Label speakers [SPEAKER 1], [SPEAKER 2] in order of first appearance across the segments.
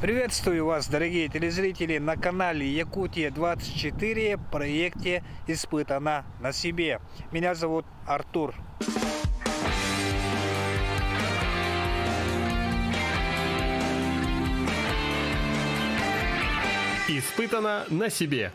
[SPEAKER 1] Приветствую вас, дорогие телезрители, на канале Якутия-24, проекте «Испытано на себе». Меня зовут Артур.
[SPEAKER 2] Испытано на себе.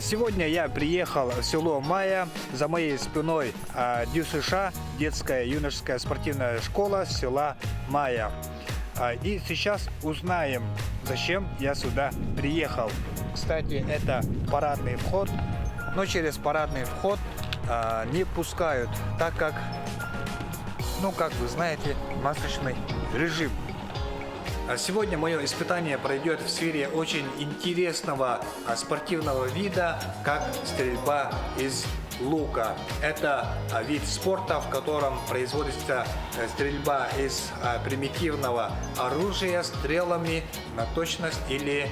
[SPEAKER 1] Сегодня я приехал в село Майя. За моей спиной ДЮСШ, детская юношеская спортивная школа села Майя. И сейчас узнаем, зачем я сюда приехал. Кстати, это парадный вход, но через парадный вход не пускают, так как, как вы знаете, масочный режим. Сегодня мое испытание пройдет в сфере очень интересного спортивного вида, как стрельба из лука. Это вид спорта, в котором производится стрельба из примитивного оружия стрелами на точность или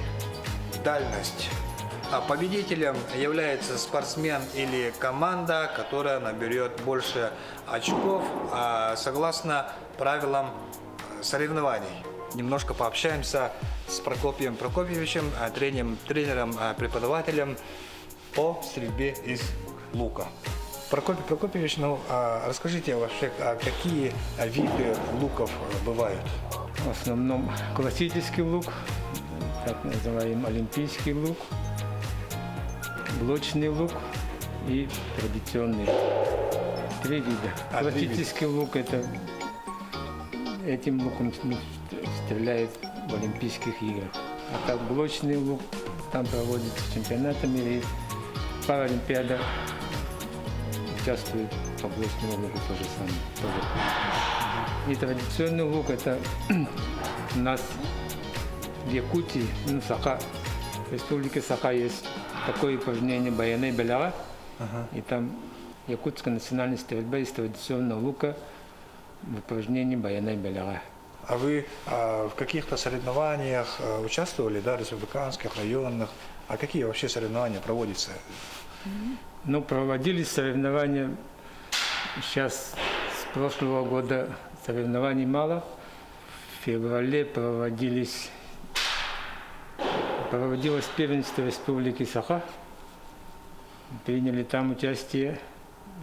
[SPEAKER 1] дальность. Победителем является спортсмен или команда, которая наберет больше очков согласно правилам соревнований. Немножко пообщаемся с Прокопием Прокопьевичем, тренером, преподавателем по стрельбе из лука. Прокопий Прокопьевич, расскажите вообще, какие виды луков бывают?
[SPEAKER 3] В основном классический лук, так называемый олимпийский лук, блочный лук и традиционный. Три вида. Классический лук — это этим луком стреляют в Олимпийских играх. А так блочный лук, там проводятся чемпионаты мира и Паралимпиада участвует по блочному луку то же самое. И традиционный лук — это у нас в Якутии, Саха, в республике Саха есть такое упражнение «Баянай Беляга», и там якутская национальная стрельба из традиционного лука в упражнении «Баянай Беляга».
[SPEAKER 1] А вы в каких-то соревнованиях участвовали, да, республиканских, районных? А какие вообще соревнования проводятся?
[SPEAKER 3] Проводились соревнования. Сейчас с прошлого года соревнований мало. В феврале проводилось первенство Республики Саха. Приняли там участие.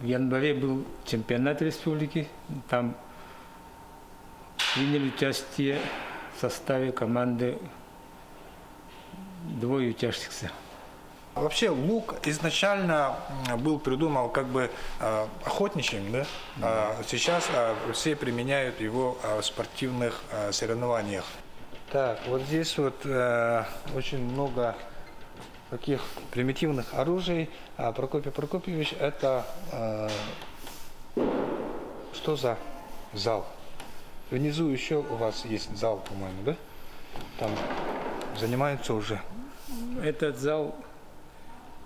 [SPEAKER 3] В январе был чемпионат республики. Там приняли участие в составе команды двое участников.
[SPEAKER 1] Вообще лук изначально был придуман охотничьим, да? Сейчас все применяют его в спортивных соревнованиях. Так, вот здесь очень много таких примитивных оружий. Прокопий Прокопьевич, это что за зал? Внизу еще у вас есть зал, по-моему, да? Там занимаются уже.
[SPEAKER 3] Этот зал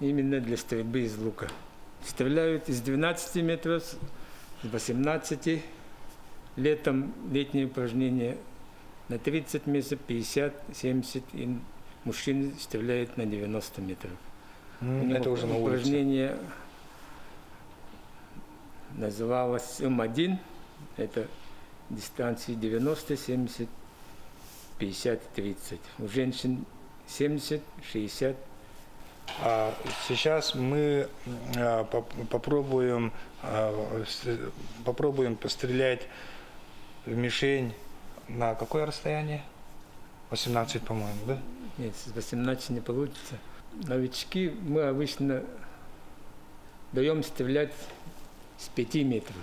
[SPEAKER 3] именно для стрельбы из лука. Стреляют из 12 метров, с 18. Летом летние упражнения на 30 метров, 50, 70. И мужчины стреляют на 90 метров.
[SPEAKER 1] Это уже на улице.
[SPEAKER 3] Упражнение называлось М1. Это дистанции 90, 70, 50, 30. У женщин 70, 60.
[SPEAKER 1] Сейчас мы попробуем пострелять в мишень на какое расстояние? 18, по-моему, да?
[SPEAKER 3] Нет, с 18 не получится. Новички мы обычно даем стрелять с 5 метров.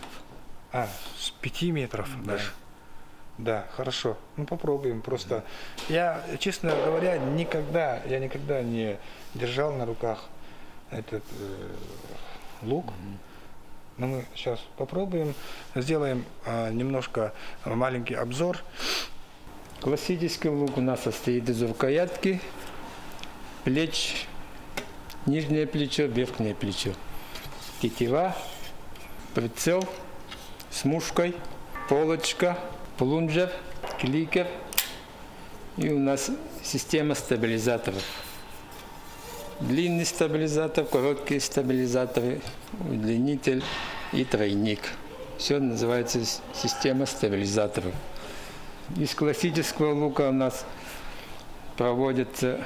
[SPEAKER 1] С 5 метров даже? Да, хорошо. Попробуем. Просто я, честно говоря, никогда не держал на руках этот лук. Но мы сейчас попробуем, сделаем немножко маленький обзор.
[SPEAKER 3] Классический лук у нас состоит из рукоятки, плеч, нижнее плечо, верхнее плечо, тетива, прицел с мушкой, полочка, плунжер, кликер И у нас система стабилизаторов. Длинный стабилизатор, короткие стабилизаторы, удлинитель и тройник. Все называется система стабилизаторов. Из классического лука у нас проводятся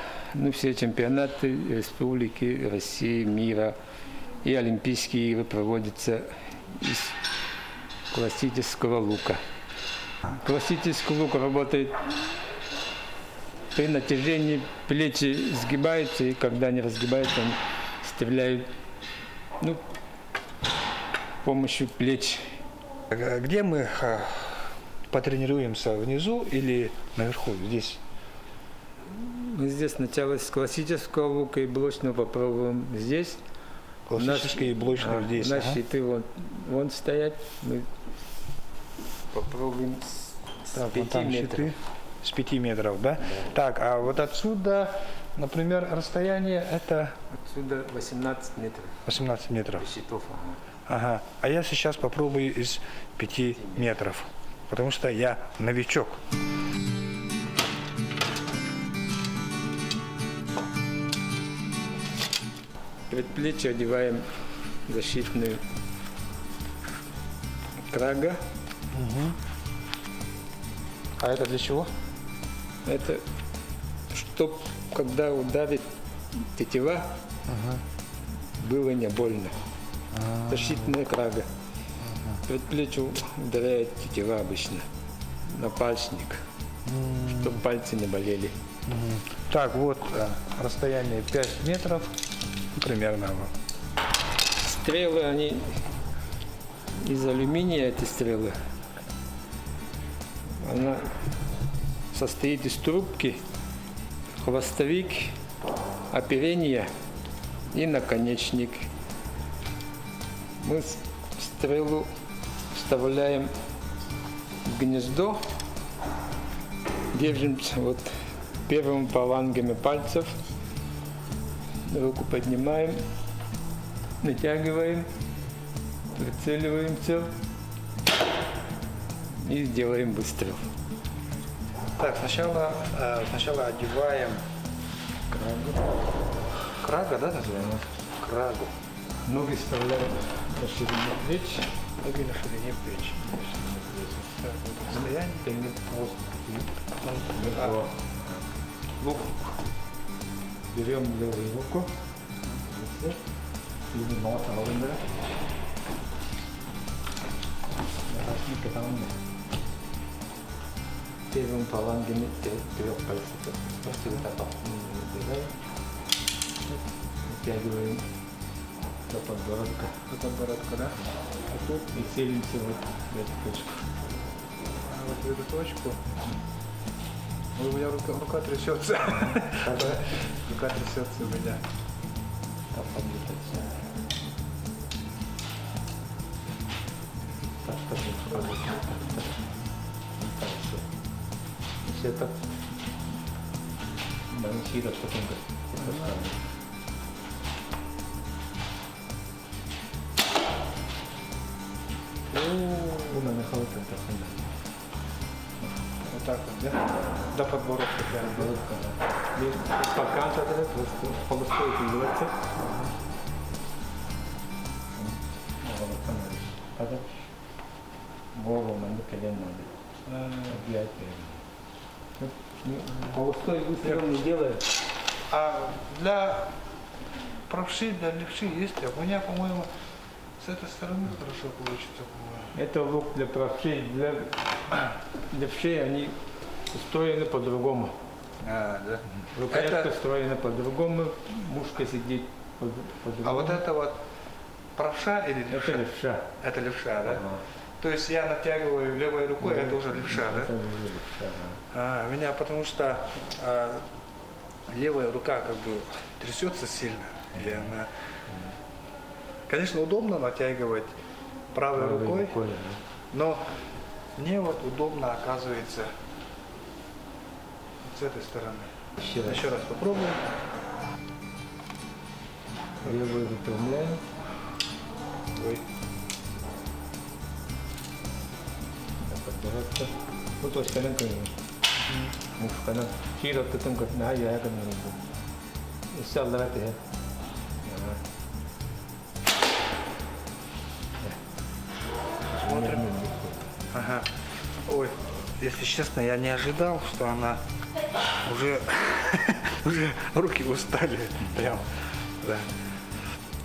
[SPEAKER 3] все чемпионаты республики, России, мира. И Олимпийские игры проводятся из классического лука. Классический лук работает при натяжении, плечи сгибаются, и когда они разгибаются, они стреляют с помощью плеч.
[SPEAKER 1] Где мы потренируемся, внизу или наверху, здесь?
[SPEAKER 3] Мы здесь сначала с классического лука и блочного попробуем здесь.
[SPEAKER 1] Классический и блочный здесь.
[SPEAKER 3] Наши щиты вон стоят. Мы попробуем с
[SPEAKER 1] Так,
[SPEAKER 3] 5
[SPEAKER 1] вон там
[SPEAKER 3] метров.
[SPEAKER 1] щиты с 5 метров, да? Так, а вот отсюда, например, расстояние это
[SPEAKER 3] Отсюда 18 метров
[SPEAKER 1] 18 метров.
[SPEAKER 3] щитов.
[SPEAKER 1] Ага. А я сейчас попробую из 5 метров, потому что я новичок.
[SPEAKER 3] Предплечье одеваем защитную крага.
[SPEAKER 1] А это для чего?
[SPEAKER 3] Это чтоб когда ударит тетива, было не больно. Защитная крага. Предплечье ударяет тетива обычно. Напальчник. Чтобы пальцы не болели.
[SPEAKER 1] Так, вот расстояние 5 метров примерно.
[SPEAKER 3] Стрелы, они из алюминия, эти стрелы. Она состоит из трубки, хвостовик, оперение и наконечник. Мы стрелу вставляем в гнездо, держимся вот первыми фалангами пальцев, руку поднимаем, натягиваем, прицеливаемся и делаем выстрел.
[SPEAKER 1] Так, сначала одеваем крага, да, называем? Крагу.
[SPEAKER 3] Ноги вставляем на ширину плеч.
[SPEAKER 1] Ноги на ширине плеч. Так, вот расстояние.
[SPEAKER 3] Лук. Берем левую руку. Первым фалангами трех пальцев. Просто вот так набираем. Вытягиваем до подбородка.
[SPEAKER 1] До подбородка, да?
[SPEAKER 3] А тут и целимся вот в эту точку.
[SPEAKER 1] А вот в эту точку. Ой, у меня рука трясется. Рука трясется у меня.
[SPEAKER 3] Так, подлетать. Так, все так. Да, не съедать потом.
[SPEAKER 1] Вот так вот, да? До подбородка прямо.
[SPEAKER 3] Пока просто полосой двигаться. Голову надо, колено надо. Объять. Полосой выстрел не делаем.
[SPEAKER 1] А для правши, для левши есть? А у меня, по-моему, с этой стороны хорошо получится.
[SPEAKER 3] Это лук для правшей, для левшей они устроены по-другому.
[SPEAKER 1] А, да.
[SPEAKER 3] Рукоятка
[SPEAKER 1] Это-
[SPEAKER 3] устроена по-другому, мушка сидит по-другому.
[SPEAKER 1] А вот это вот правша или левша?
[SPEAKER 3] Это левша.
[SPEAKER 1] Это левша, да?
[SPEAKER 3] Ага.
[SPEAKER 1] То есть я натягиваю левой рукой, это уже левша, да?
[SPEAKER 3] Это уже левша, да.
[SPEAKER 1] Меня потому что левая рука как бы трясется сильно. И она... Конечно, удобно натягивать правой рукой,
[SPEAKER 3] да.
[SPEAKER 1] но мне вот удобно оказывается с этой стороны. Еще раз попробуем.
[SPEAKER 3] Левую выпрямляем.
[SPEAKER 1] Ой.
[SPEAKER 3] До подбородка. Вот ось коленкой. Мускана хиро тутун кот на я kan иншаллах это.
[SPEAKER 1] Смотрим. Ага. Ой, если честно, я не ожидал, что она уже, уже руки устали. Прям. Да.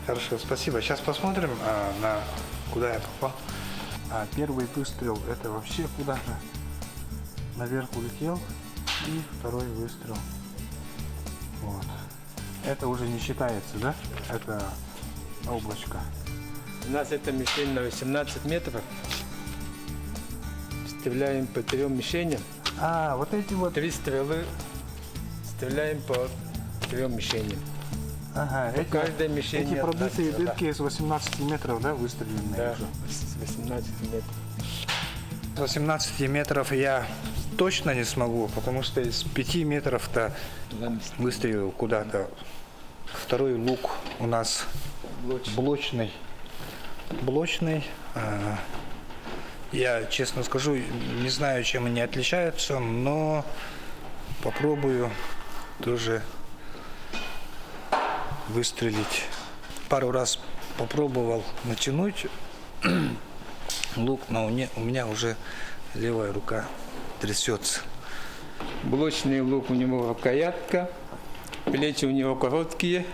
[SPEAKER 1] Хорошо, спасибо. Сейчас посмотрим, на куда я попал. Первый выстрел это вообще куда-то наверх улетел. И второй выстрел. Вот. Это уже не считается, да? Это облачко.
[SPEAKER 3] У нас эта мишень на 18 метров. Стреляем по 3 мишеням.
[SPEAKER 1] Вот эти вот.
[SPEAKER 3] 3 стрелы стреляем по 3 мишеням.
[SPEAKER 1] Ага,
[SPEAKER 3] Каждая мишень.
[SPEAKER 1] эти пробитые дырки с 18 метров, да, выстреленные?
[SPEAKER 3] Да,
[SPEAKER 1] уже?
[SPEAKER 3] с 18 метров.
[SPEAKER 1] С 18 метров я точно не смогу, потому что из 5 метров-то выстрелил куда-то. Второй лук у нас блочный. Я, честно скажу, не знаю, чем они отличаются, но попробую тоже выстрелить. Пару раз попробовал натянуть лук, но у меня уже левая рука трясется.
[SPEAKER 3] Блочный лук, у него рукоятка, плечи у него короткие.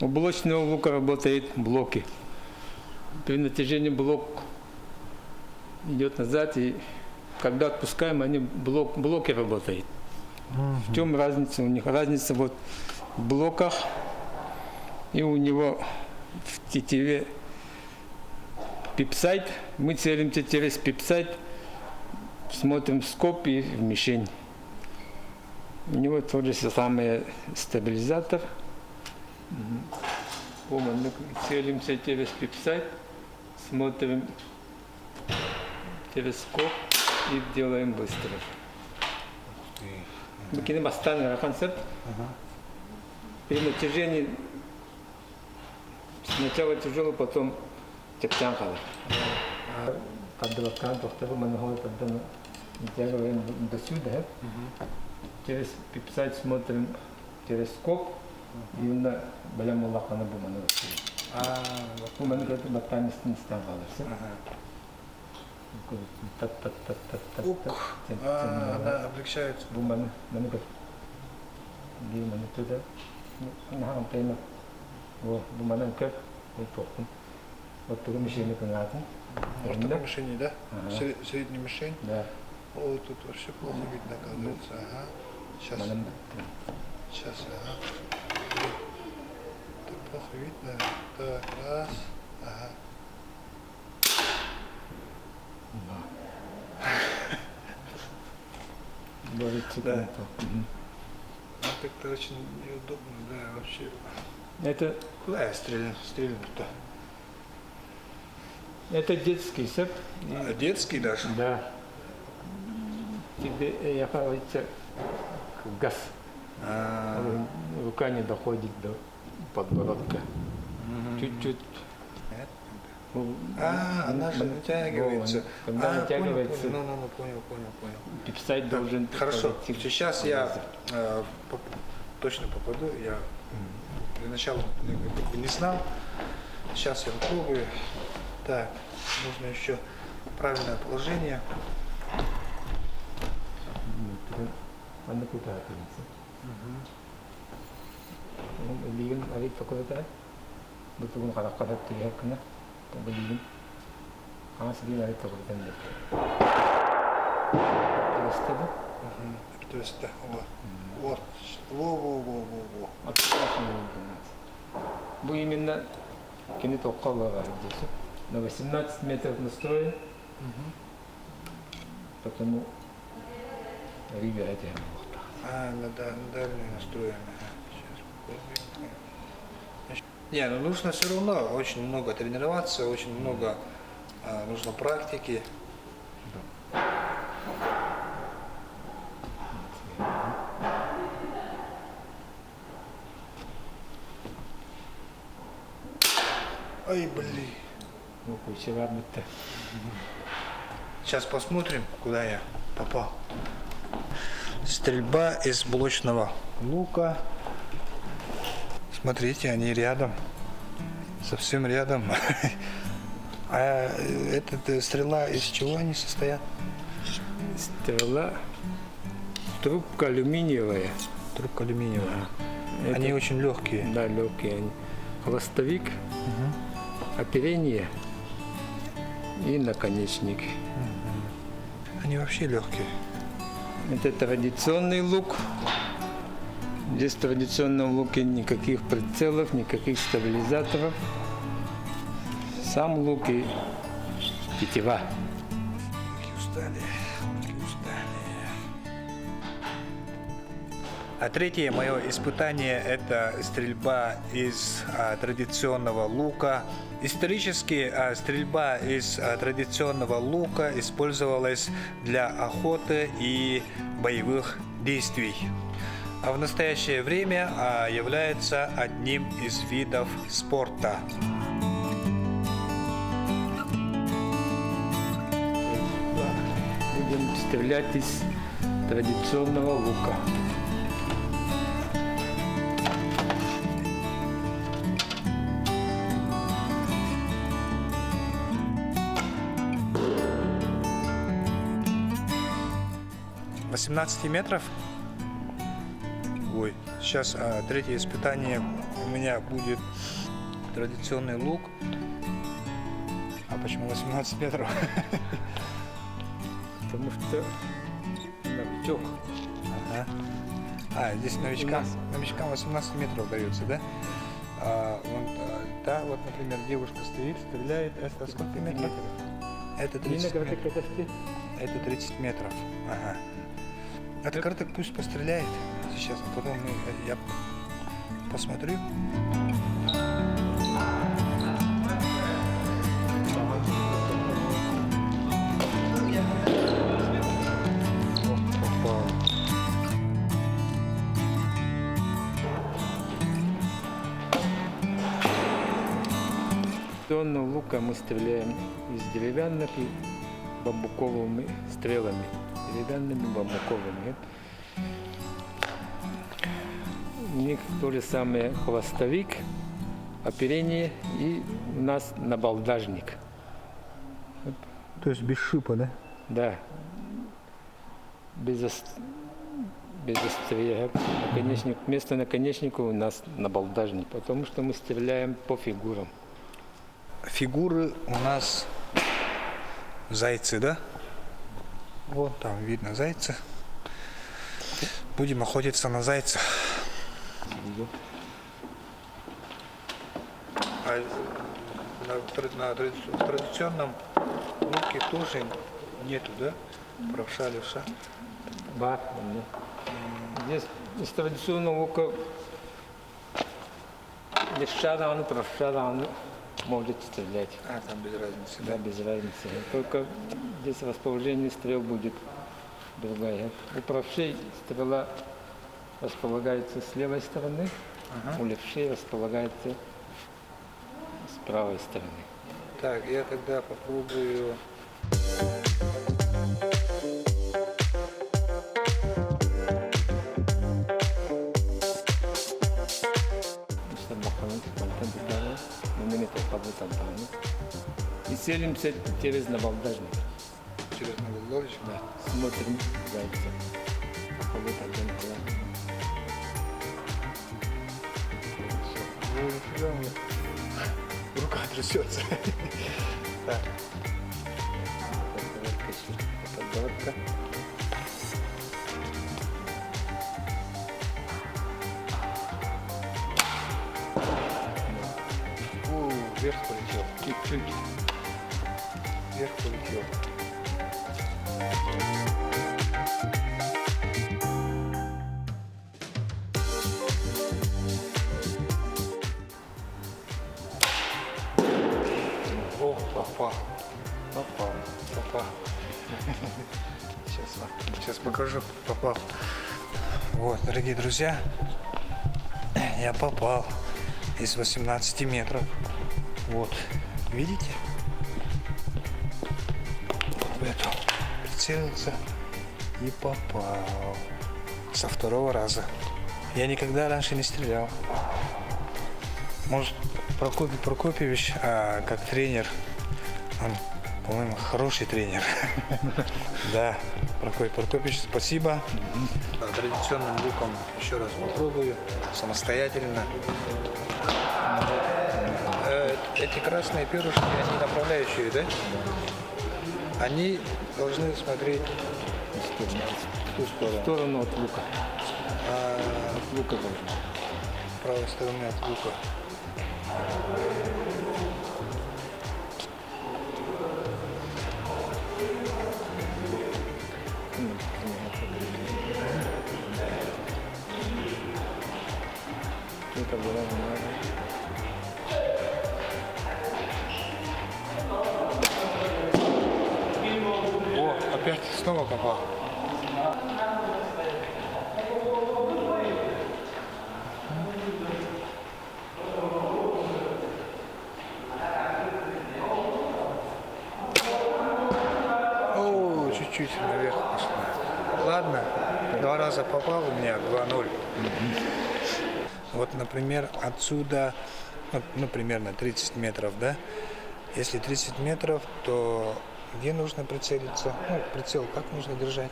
[SPEAKER 3] У блочного лука работают блоки. При натяжении блок идет назад, и когда отпускаем, они блоки работают. В чем разница у них? Разница вот в блоках, и у него в тетиве пипсайт. Мы целимся через пипсайт, смотрим в скоб и в мишень. У него тот же самый стабилизатор. Мы целимся через пипсайт, смотрим через скоб и делаем выстрел. Мы кинем останный концерт. При натяжении сначала тяжело, потом тяжело. Поддавкан, повторю, мы натягиваем до сюда. Через пипсайт смотрим через скоб, и на балям лакана бумана. У меня это батанис не ставало.
[SPEAKER 1] Она облегчается.
[SPEAKER 3] Бумана, mana kat, di mana tu dah, nah sampai nak, bumana kat, itu pun, waktu mesin itu ngatan.
[SPEAKER 1] Вот такой мишени, да? Средняя мишень.
[SPEAKER 3] Да.
[SPEAKER 1] О, тут вообще плохо видно, оказывается. Ага. Сейчас, ага. Тут плохо видно. Так, раз. Ага. Да. Ну, как-то очень неудобно, да, вообще.
[SPEAKER 3] Это
[SPEAKER 1] Куда я стрельну-то?
[SPEAKER 3] это детский сет.
[SPEAKER 1] Детский даже?
[SPEAKER 3] Да. Тебе, я говорится, газ. Рука не доходит до подбородка. Чуть-чуть.
[SPEAKER 1] Она же натягивается.
[SPEAKER 3] Когда натягивается,
[SPEAKER 1] Понял.
[SPEAKER 3] пипсайт должен...
[SPEAKER 1] Хорошо. Сейчас я точно попаду. Я для начала как бы не знал. Сейчас я попробую. Так, нужно еще правильное положение.
[SPEAKER 3] Mana kita hati ni. Liun hari takut ada. Betul kalau terlihat kena. Kemudian, sedih hari takut ada. Terus tu.
[SPEAKER 1] То есть, да, вот. Во.
[SPEAKER 3] Бу именно кини токкаллар здесь. На 18 метров настроен. Потому Рига это.
[SPEAKER 1] На дальнюю настроено. Сейчас попробуем. Не, ну нужно все равно очень много тренироваться, очень много нужно практики. Ай, блин.
[SPEAKER 3] Ну, вчера мы-то.
[SPEAKER 1] Сейчас посмотрим, куда я попал. Стрельба из блочного лука. Смотрите, они рядом. Совсем рядом. А эта стрела из чего они состоят?
[SPEAKER 3] Стрела, трубка алюминиевая.
[SPEAKER 1] Трубка алюминиевая.
[SPEAKER 3] Это-
[SPEAKER 1] Они очень легкие.
[SPEAKER 3] Да, легкие они. Хвостовик, оперение и наконечник.
[SPEAKER 1] Они вообще легкие.
[SPEAKER 3] Это традиционный лук. Здесь в традиционном луке никаких прицелов, никаких стабилизаторов. Сам лук и тетива.
[SPEAKER 1] Такие устали. Такие устали. А третье мое испытание – это стрельба из традиционного лука. Исторически стрельба из традиционного лука использовалась для охоты и боевых действий. А в настоящее время является одним из видов спорта.
[SPEAKER 3] Будем стрелять из традиционного лука.
[SPEAKER 1] — 18 метров. Ой, сейчас третье испытание у меня будет традиционный лук. А почему 18 метров?
[SPEAKER 3] Потому что новичок.
[SPEAKER 1] Ага. Здесь новичкам 18 метров дается, да? Да, вот, например, девушка стоит, стреляет. Это сколько метров? Это 30 метров. Это 30 метров. Ага. Это карта пусть постреляет сейчас, а потом я посмотрю. Попал.
[SPEAKER 3] Традиционного лука мы стреляем из деревянных и бамбуковыми стрелами. Деревянными бамбуковыми. У них то же самое хвостовик, оперение и у нас набалдажник.
[SPEAKER 1] То есть без шипа, да?
[SPEAKER 3] Да. Без острия. Наконечник. Вместо наконечника у нас набалдажник, потому что мы стреляем по фигурам.
[SPEAKER 1] Фигуры у нас зайцы, да? Вот там видно зайца. Будем охотиться на зайца. А на традиционном луке тоже нету, да? Правша, левша.
[SPEAKER 3] Да. Здесь из традиционного лука левша рано, правша рано может стрелять.
[SPEAKER 1] Там без разницы,
[SPEAKER 3] Да, без разницы. Только здесь расположение стрел будет другая. У правшей стрела располагается с левой стороны, у левшей располагается с правой стороны.
[SPEAKER 1] Так, я тогда попробую.
[SPEAKER 3] И селимся через набалдажник.
[SPEAKER 1] Через набалдажник?
[SPEAKER 3] Да. Смотрим зайца. Вот один план.
[SPEAKER 1] Рука трясется. Так.
[SPEAKER 3] Подбородка.
[SPEAKER 1] Вверх полетел.
[SPEAKER 3] Чуть-чуть.
[SPEAKER 1] Вверх полетел. О, попал. Попал. Сейчас покажу. Попал. Вот, дорогие друзья, я попал из 18 метров. Вот, видите? В эту прицелился и попал. со второго раза. Я никогда раньше не стрелял. Может, Прокопий Прокопьевич, как тренер, он, по-моему, хороший тренер. Да, Прокопий Прокопьевич, спасибо. Традиционным луком еще раз попробую, самостоятельно. Эти красные перышки, они направляющие, да? Они должны смотреть в ту
[SPEAKER 3] В
[SPEAKER 1] сторону.
[SPEAKER 3] сторону от лука.
[SPEAKER 1] От лука должны. С правой стороны от лука.
[SPEAKER 3] Это было нормально.
[SPEAKER 1] О, опять снова попал. О, чуть-чуть наверх пошла. Ладно, 2 раза попал у меня, 2-0. Вот, например, отсюда, ну, примерно 30 метров, да? Если 30 метров, то где нужно прицелиться? Ну, прицел как нужно держать?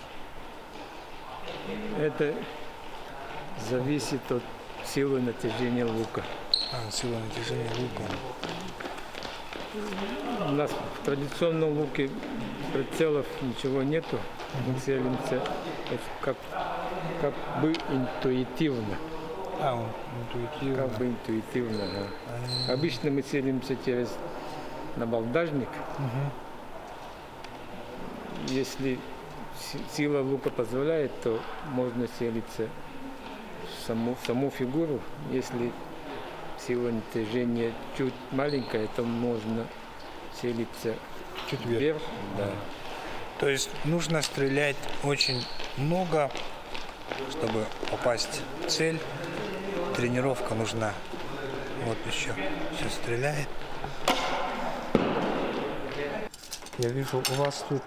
[SPEAKER 3] Это зависит от силы натяжения лука.
[SPEAKER 1] Сила натяжения лука.
[SPEAKER 3] У нас в традиционном луке прицелов ничего нету. Мы целимся это как бы интуитивно.
[SPEAKER 1] Он интуитивно.
[SPEAKER 3] Как бы интуитивно, да. Обычно мы целимся через набалдажник. Если сила лука позволяет, то можно целиться в саму фигуру. Если сила натяжения чуть маленькая, то можно целиться
[SPEAKER 1] Чуть вверх.
[SPEAKER 3] вверх. Да.
[SPEAKER 1] То есть нужно стрелять очень много, чтобы попасть в цель. Тренировка нужна. Вот еще. Все стреляет. Я вижу, у вас тут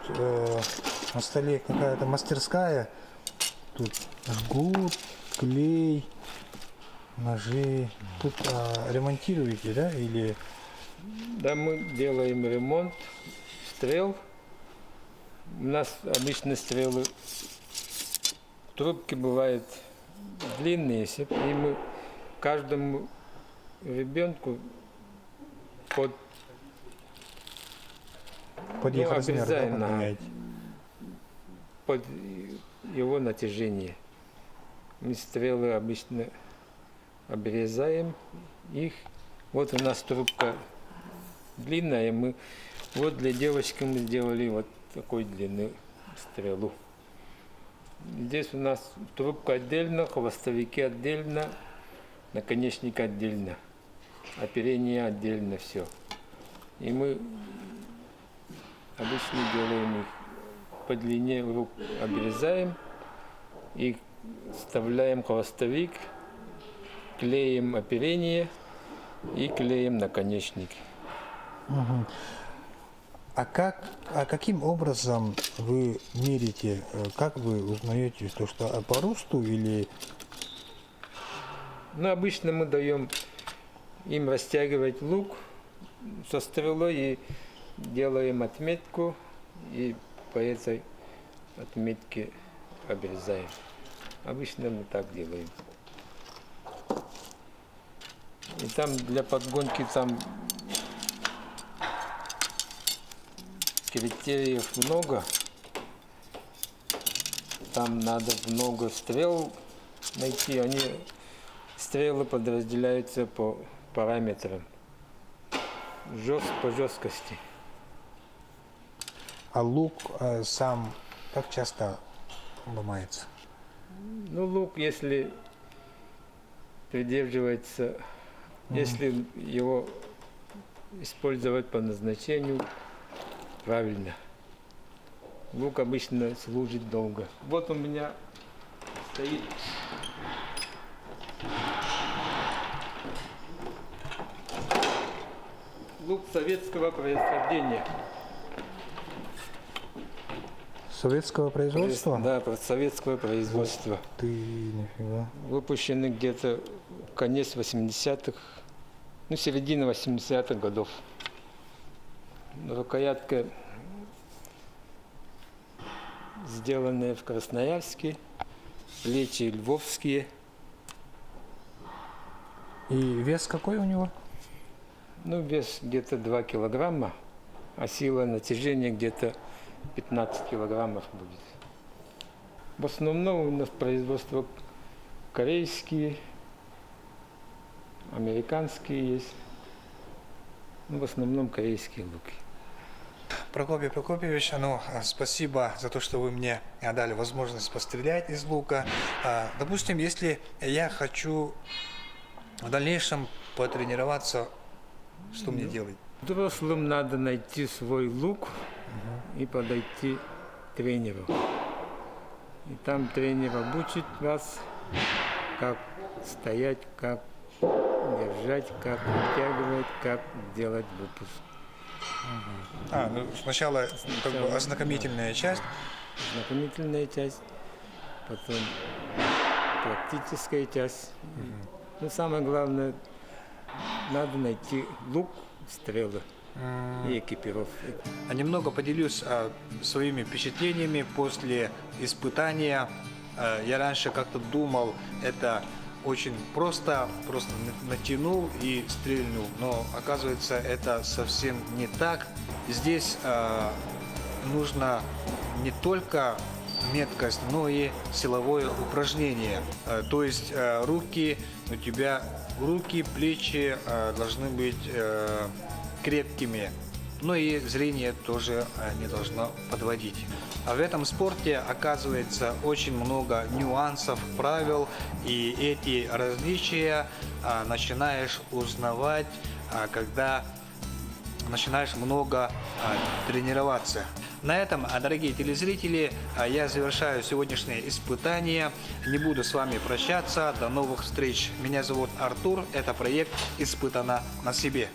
[SPEAKER 1] на столе какая-то мастерская. Тут жгут, клей, ножи. Тут ремонтируете, да? Или
[SPEAKER 3] Да, мы делаем ремонт стрел. У нас обычно стрелы трубки бывают длинные, и мы каждому ребенку под
[SPEAKER 1] под их размер, да,
[SPEAKER 3] обрезаем,
[SPEAKER 1] подгоняете?
[SPEAKER 3] под его натяжение. Мы стрелы обычно обрезаем их. Вот у нас трубка длинная, вот для девочки мы сделали вот такой длины стрелу. Здесь у нас трубка отдельно, хвостовики отдельно, наконечник отдельно, оперение отдельно, все. И мы обычно делаем их по длине рук, обрезаем и вставляем хвостовик, клеим оперение и клеим наконечник.
[SPEAKER 1] А каким образом вы мерите, как вы узнаете, то, что по росту или...
[SPEAKER 3] Ну, обычно мы даем им растягивать лук со стрелой и делаем отметку, и по этой отметке обрезаем. Обычно мы так делаем. И там для подгонки там критериев много. Там надо много стрел найти. Стрелы подразделяются по параметрам. По жесткости.
[SPEAKER 1] А лук сам как часто ломается?
[SPEAKER 3] Ну, лук, если придерживается, если его использовать по назначению правильно, лук обычно служит долго. Вот у меня стоит лук советского происхождения.
[SPEAKER 1] Советского производства?
[SPEAKER 3] Да, советского производства.
[SPEAKER 1] Ты нифига.
[SPEAKER 3] Выпущены где-то конец 80-х, ну, середина 80-х годов. Рукоятка сделанная в Красноярске, плечи львовские.
[SPEAKER 1] И вес какой у него?
[SPEAKER 3] Ну, вес где-то 2 килограмма, а сила натяжения где-то 15 килограммов будет. В основном у нас производство корейские, американские есть. Ну, в основном корейские луки.
[SPEAKER 1] Прокопий Прокопьевич, спасибо за то, что вы мне дали возможность пострелять из лука. Допустим, если я хочу в дальнейшем потренироваться, что мне делать?
[SPEAKER 3] Взрослым надо найти свой лук и подойти к тренеру. И там тренер обучит вас, как стоять, как держать, как вытягивать, как делать выпуск.
[SPEAKER 1] Сначала как бы ознакомительная часть.
[SPEAKER 3] Знакомительная часть, потом практическая часть. Но самое главное, надо найти лук, стрелы и экипировку.
[SPEAKER 1] Немного поделюсь своими впечатлениями после испытания. Я раньше как-то думал, это очень просто натянул и стрельнул, но оказывается это совсем не так. Здесь нужно не только меткость, но и силовое упражнение. То есть руки, плечи должны быть крепкими. Но и зрение тоже не должно подводить. А в этом спорте оказывается очень много нюансов, правил, и эти различия начинаешь узнавать, когда начинаешь много тренироваться. На этом, дорогие телезрители, я завершаю сегодняшнее испытание. Не буду с вами прощаться. До новых встреч. Меня зовут Артур. Это проект «Испытано на себе».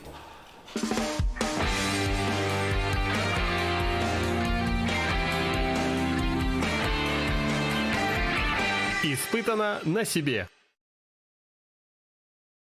[SPEAKER 2] Испытано на себе.